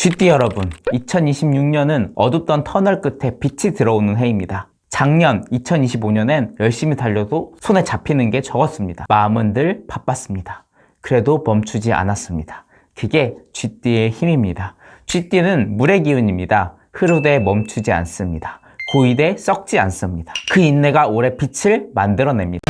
쥐띠 여러분, 2026년은 어둡던 터널 끝에 빛이 들어오는 해입니다. 작년 2025년엔 열심히 달려도 손에 잡히는 게 적었습니다. 마음은 늘 바빴습니다. 그래도 멈추지 않았습니다. 그게 쥐띠의 힘입니다. 쥐띠는 물의 기운입니다. 흐르되 멈추지 않습니다. 고이되 썩지 않습니다. 그 인내가 올해 빛을 만들어냅니다.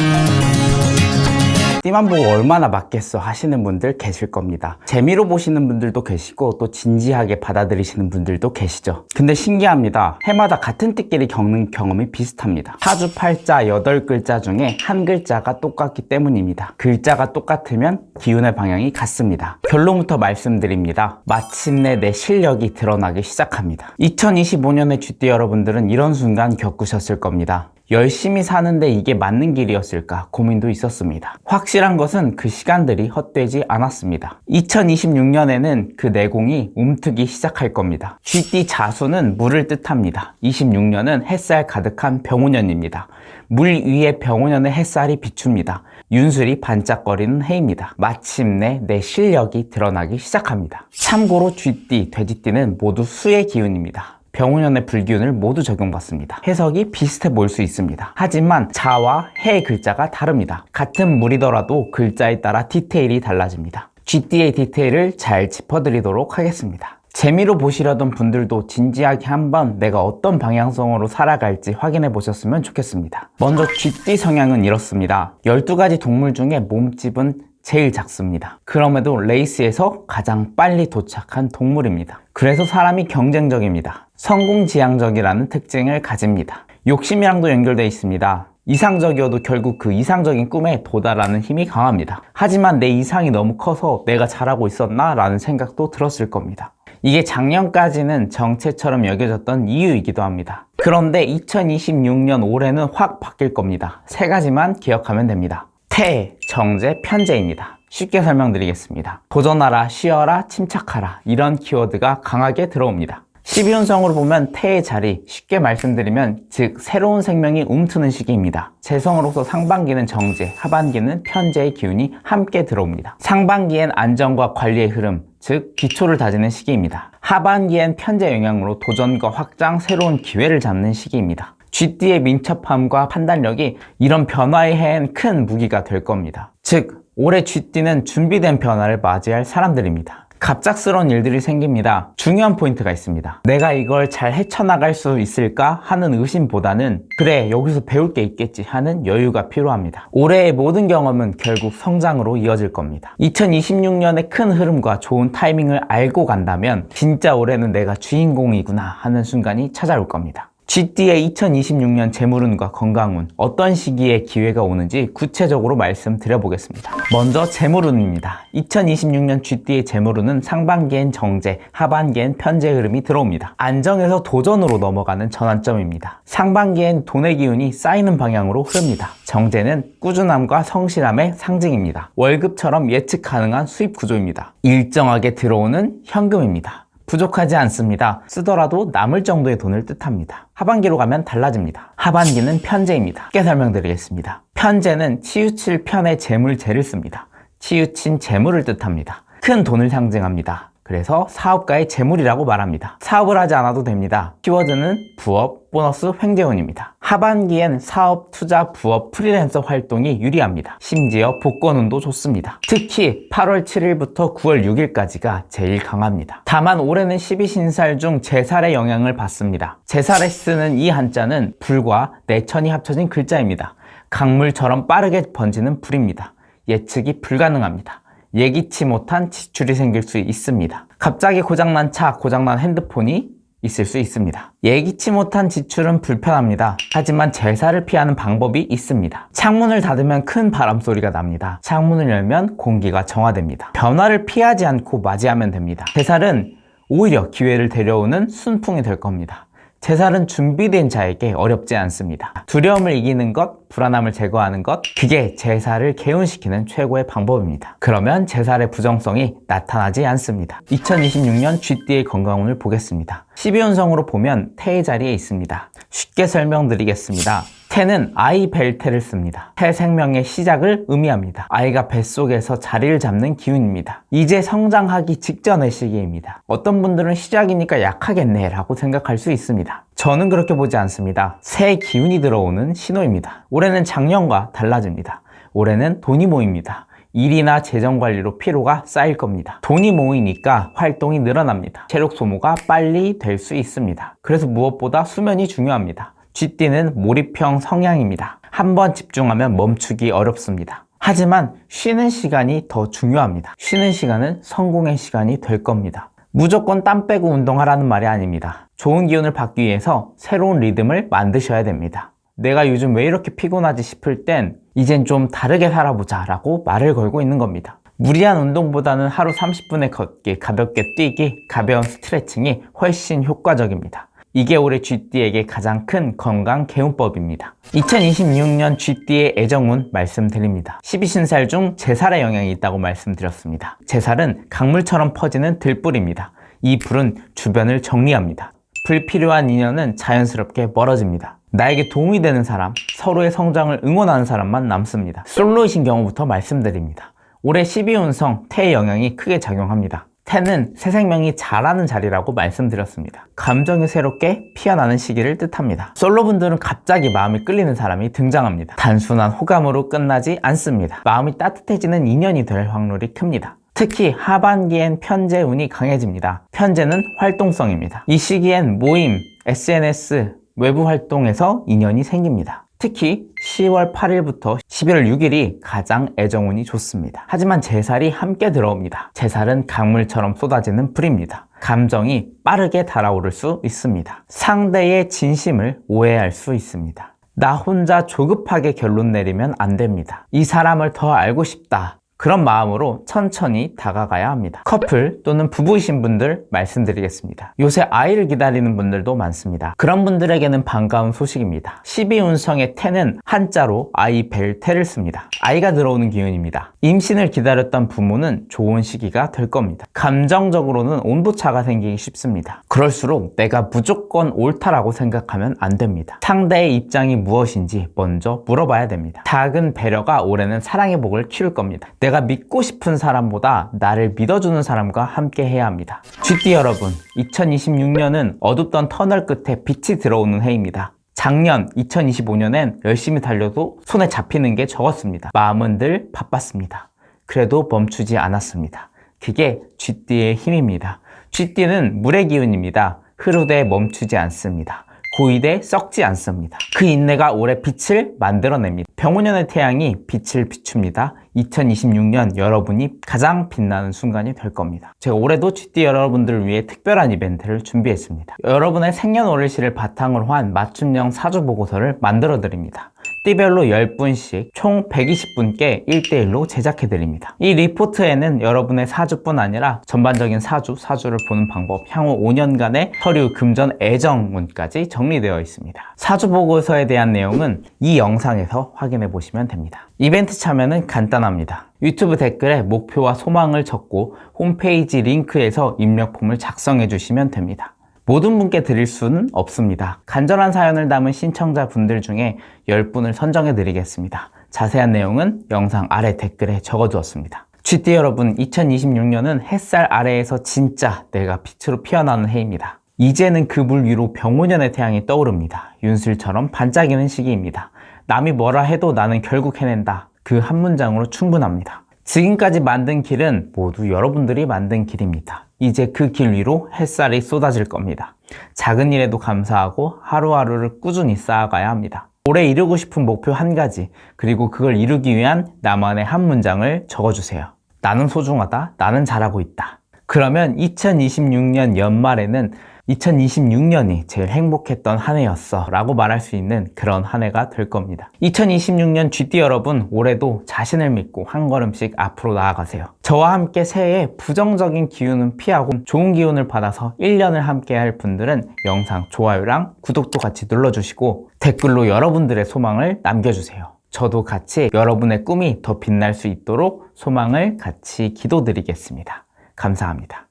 띠만 보고 얼마나 맞겠어 하시는 분들 계실 겁니다. 재미로 보시는 분들도 계시고 또 진지하게 받아들이시는 분들도 계시죠. 근데 신기합니다. 해마다 같은 띠끼리 겪는 경험이 비슷합니다. 사주 8자 8글자 중에 한 글자가 똑같기 때문입니다. 글자가 똑같으면 기운의 방향이 같습니다. 결론부터 말씀드립니다. 마침내 내 실력이 드러나기 시작합니다. 2025년의 쥐띠 여러분들은 이런 순간 겪으셨을 겁니다. 열심히 사는데 이게 맞는 길이었을까 고민도 있었습니다. 확실한 것은 그 시간들이 헛되지 않았습니다. 2026년에는 그 내공이 움트기 시작할 겁니다. 쥐띠 자수는 물을 뜻합니다. 26년은 햇살 가득한 병오년입니다. 물 위에 병오년의 햇살이 비춥니다. 윤술이 반짝거리는 해입니다. 마침내 내 실력이 드러나기 시작합니다. 참고로 쥐띠, 돼지띠는 모두 수의 기운입니다. 병오년의 불기운을 모두 적용받습니다. 해석이 비슷해 보일 수 있습니다. 하지만 자와 해의 글자가 다릅니다. 같은 물이더라도 글자에 따라 디테일이 달라집니다. 쥐띠의 디테일을 잘 짚어드리도록 하겠습니다. 재미로 보시려던 분들도 진지하게 한번 내가 어떤 방향성으로 살아갈지 확인해 보셨으면 좋겠습니다. 먼저 쥐띠 성향은 이렇습니다. 12가지 동물 중에 몸집은 제일 작습니다. 그럼에도 레이스에서 가장 빨리 도착한 동물입니다. 그래서 사람이 경쟁적입니다. 성공지향적이라는 특징을 가집니다. 욕심이랑도 연결되어 있습니다. 이상적이어도 결국 그 이상적인 꿈에 도달하는 힘이 강합니다. 하지만 내 이상이 너무 커서 내가 잘하고 있었나? 라는 생각도 들었을 겁니다. 이게 작년까지는 정체처럼 여겨졌던 이유이기도 합니다. 그런데 2026년 올해는 확 바뀔 겁니다. 3가지만 기억하면 됩니다. 태, 정제, 편제입니다. 쉽게 설명드리겠습니다. 도전하라, 쉬어라, 침착하라 이런 키워드가 강하게 들어옵니다. 12운성으로 보면 태의 자리, 쉽게 말씀드리면 즉 새로운 생명이 움트는 시기입니다. 재성으로서 상반기는 정제, 하반기는 편제의 기운이 함께 들어옵니다. 상반기엔 안정과 관리의 흐름, 즉 기초를 다지는 시기입니다. 하반기엔 편제 영향으로 도전과 확장, 새로운 기회를 잡는 시기입니다. 쥐띠의 민첩함과 판단력이 이런 변화의 해엔 큰 무기가 될 겁니다. 즉 올해 쥐띠는 준비된 변화를 맞이할 사람들입니다. 갑작스러운 일들이 생깁니다. 중요한 포인트가 있습니다. 내가 이걸 잘 헤쳐나갈 수 있을까 하는 의심보다는 그래 여기서 배울 게 있겠지 하는 여유가 필요합니다. 올해의 모든 경험은 결국 성장으로 이어질 겁니다. 2026년의 큰 흐름과 좋은 타이밍을 알고 간다면 진짜 올해는 내가 주인공이구나 하는 순간이 찾아올 겁니다. 쥐띠의 2026년 재물운과 건강운, 어떤 시기에 기회가 오는지 구체적으로 말씀드려 보겠습니다. 먼저 재물운입니다. 2026년 쥐띠의 재물운은 상반기엔 정제, 하반기엔 편제 흐름이 들어옵니다. 안정에서 도전으로 넘어가는 전환점입니다. 상반기엔 돈의 기운이 쌓이는 방향으로 흐릅니다. 정제는 꾸준함과 성실함의 상징입니다. 월급처럼 예측 가능한 수입 구조입니다. 일정하게 들어오는 현금입니다. 부족하지 않습니다. 쓰더라도 남을 정도의 돈을 뜻합니다. 하반기로 가면 달라집니다. 하반기는 편제입니다. 쉽게 설명드리겠습니다. 편제는 치우칠 편의 재물제를 씁니다. 치우친 재물을 뜻합니다. 큰 돈을 상징합니다. 그래서 사업가의 재물이라고 말합니다. 사업을 하지 않아도 됩니다. 키워드는 부업, 보너스, 횡재운입니다. 하반기엔 사업, 투자, 부업, 프리랜서 활동이 유리합니다. 심지어 복권운도 좋습니다. 특히 8월 7일부터 9월 6일까지가 제일 강합니다. 다만 올해는 12신살 중 제살의 영향을 받습니다. 제살에 쓰는 이 한자는 불과 내천이 합쳐진 글자입니다. 강물처럼 빠르게 번지는 불입니다. 예측이 불가능합니다. 예기치 못한 지출이 생길 수 있습니다. 갑자기 고장난 차, 고장난 핸드폰이 있을 수 있습니다. 예기치 못한 지출은 불편합니다. 하지만 제사를 피하는 방법이 있습니다. 창문을 닫으면 큰 바람 소리가 납니다. 창문을 열면 공기가 정화됩니다. 변화를 피하지 않고 맞이하면 됩니다. 제살은 오히려 기회를 데려오는 순풍이 될 겁니다. 제살은 준비된 자에게 어렵지 않습니다. 두려움을 이기는 것, 불안함을 제거하는 것, 그게 제살을 개운시키는 최고의 방법입니다. 그러면 제살의 부정성이 나타나지 않습니다. 2026년 쥐띠의 건강운을 보겠습니다. 12운성으로 보면 태의 자리에 있습니다. 쉽게 설명드리겠습니다. 태는 아이 벨테를 씁니다. 새 생명의 시작을 의미합니다. 아이가 뱃속에서 자리를 잡는 기운입니다. 이제 성장하기 직전의 시기입니다. 어떤 분들은 시작이니까 약하겠네 라고 생각할 수 있습니다. 저는 그렇게 보지 않습니다. 새 기운이 들어오는 신호입니다. 올해는 작년과 달라집니다. 올해는 돈이 모입니다. 일이나 재정 관리로 피로가 쌓일 겁니다. 돈이 모이니까 활동이 늘어납니다. 체력 소모가 빨리 될 수 있습니다. 그래서 무엇보다 수면이 중요합니다. 쥐띠는 몰입형 성향입니다. 한번 집중하면 멈추기 어렵습니다. 하지만 쉬는 시간이 더 중요합니다. 쉬는 시간은 성공의 시간이 될 겁니다. 무조건 땀 빼고 운동하라는 말이 아닙니다. 좋은 기운을 받기 위해서 새로운 리듬을 만드셔야 됩니다. 내가 요즘 왜 이렇게 피곤하지 싶을 땐 이젠 좀 다르게 살아보자 라고 말을 걸고 있는 겁니다. 무리한 운동보다는 하루 30분의 걷기, 가볍게 뛰기, 가벼운 스트레칭이 훨씬 효과적입니다. 이게 올해 쥐띠에게 가장 큰 건강 개운법입니다. 2026년 쥐띠의 애정운 말씀드립니다. 12신살 중 제살의 영향이 있다고 말씀드렸습니다. 제살은 강물처럼 퍼지는 들불입니다. 이 불은 주변을 정리합니다. 불필요한 인연은 자연스럽게 멀어집니다. 나에게 도움이 되는 사람, 서로의 성장을 응원하는 사람만 남습니다. 솔로이신 경우부터 말씀드립니다. 올해 12운성 태의 영향이 크게 작용합니다. 태는 새 생명이 자라는 자리라고 말씀드렸습니다. 감정이 새롭게 피어나는 시기를 뜻합니다. 솔로분들은 갑자기 마음이 끌리는 사람이 등장합니다. 단순한 호감으로 끝나지 않습니다. 마음이 따뜻해지는 인연이 될 확률이 큽니다. 특히 하반기엔 편재운이 강해집니다. 편재는 활동성입니다. 이 시기엔 모임, SNS, 외부 활동에서 인연이 생깁니다. 특히 10월 8일부터 11월 6일이 가장 애정운이 좋습니다. 하지만 제살이 함께 들어옵니다. 제살은 강물처럼 쏟아지는 불입니다. 감정이 빠르게 달아오를 수 있습니다. 상대의 진심을 오해할 수 있습니다. 나 혼자 조급하게 결론 내리면 안 됩니다. 이 사람을 더 알고 싶다. 그런 마음으로 천천히 다가가야 합니다. 커플 또는 부부이신 분들 말씀드리겠습니다. 요새 아이를 기다리는 분들도 많습니다. 그런 분들에게는 반가운 소식입니다. 12운성의 태는 한자로 아이 벨테를 씁니다. 아이가 들어오는 기운입니다. 임신을 기다렸던 부모는 좋은 시기가 될 겁니다. 감정적으로는 온도차가 생기기 쉽습니다. 그럴수록 내가 무조건 옳다라고 생각하면 안 됩니다. 상대의 입장이 무엇인지 먼저 물어봐야 됩니다. 작은 배려가 올해는 사랑의 복을 키울 겁니다. 내가 믿고 싶은 사람보다 나를 믿어주는 사람과 함께 해야 합니다. 쥐띠 여러분, 2026년은 어둡던 터널 끝에 빛이 들어오는 해입니다. 작년 2025년엔 열심히 달려도 손에 잡히는 게 적었습니다. 마음은 늘 바빴습니다. 그래도 멈추지 않았습니다. 그게 쥐띠의 힘입니다. 쥐띠는 물의 기운입니다. 흐르되 멈추지 않습니다. 고이되 썩지 않습니다. 그 인내가 올해 빛을 만들어냅니다. 병오년의 태양이 빛을 비춥니다. 2026년 여러분이 가장 빛나는 순간이 될 겁니다. 제가 올해도 쥐띠 여러분들을 위해 특별한 이벤트를 준비했습니다. 여러분의 생년월일시를 바탕으로 한 맞춤형 사주 보고서를 만들어 드립니다. 띠별로 10분씩 총 120분께 1대1로 제작해드립니다. 이 리포트에는 여러분의 사주뿐 아니라 전반적인 사주를 보는 방법, 향후 5년간의 서류, 금전, 애정운까지 정리되어 있습니다. 사주 보고서에 대한 내용은 이 영상에서 확인해 보시면 됩니다. 이벤트 참여는 간단합니다. 유튜브 댓글에 목표와 소망을 적고 홈페이지 링크에서 입력폼을 작성해 주시면 됩니다. 모든 분께 드릴 수는 없습니다. 간절한 사연을 담은 신청자분들 중에 10분을 선정해 드리겠습니다. 자세한 내용은 영상 아래 댓글에 적어두었습니다. 쥐띠 여러분, 2026년은 햇살 아래에서 진짜 내가 빛으로 피어나는 해입니다. 이제는 그 물 위로 병오년의 태양이 떠오릅니다. 윤슬처럼 반짝이는 시기입니다. 남이 뭐라 해도 나는 결국 해낸다. 그 한 문장으로 충분합니다. 지금까지 만든 길은 모두 여러분들이 만든 길입니다. 이제 그 길 위로 햇살이 쏟아질 겁니다. 작은 일에도 감사하고 하루하루를 꾸준히 쌓아가야 합니다. 올해 이루고 싶은 목표 한 가지, 그리고 그걸 이루기 위한 나만의 한 문장을 적어주세요. 나는 소중하다. 나는 잘하고 있다. 그러면 2026년 연말에는 2026년이 제일 행복했던 한 해였어 라고 말할 수 있는 그런 한 해가 될 겁니다. 2026년 쥐띠 여러분, 올해도 자신을 믿고 한 걸음씩 앞으로 나아가세요. 저와 함께 새해에 부정적인 기운은 피하고 좋은 기운을 받아서 1년을 함께 할 분들은 영상 좋아요랑 구독도 같이 눌러주시고 댓글로 여러분들의 소망을 남겨주세요. 저도 같이 여러분의 꿈이 더 빛날 수 있도록 소망을 같이 기도드리겠습니다. 감사합니다.